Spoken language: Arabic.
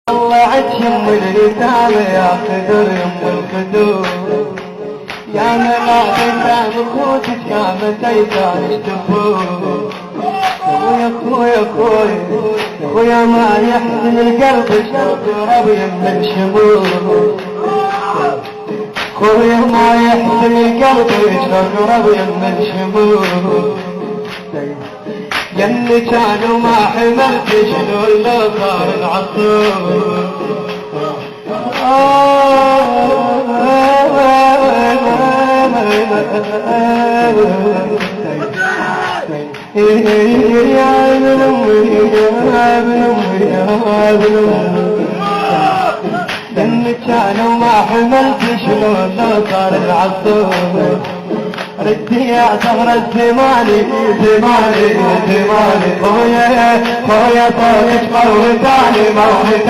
الله عد يم اليتامى يا خدر يم الخدور يا مناطق بخوتك يا متيتان اشتفور يا خويا خويا خويا ما يحزن القلب شوق ربي من شمور خويا ما يحزن القلب شوق ربي من شمور يلي كانوا ما حملت شنو لو صار العصور يا ابن امي يا ابن امي يا ابن امي يلي كانوا ما حملت شنو لو صار العصور ردي يا ثغر الزماني زماني زماني خويا خويا طولت موتاني موتاني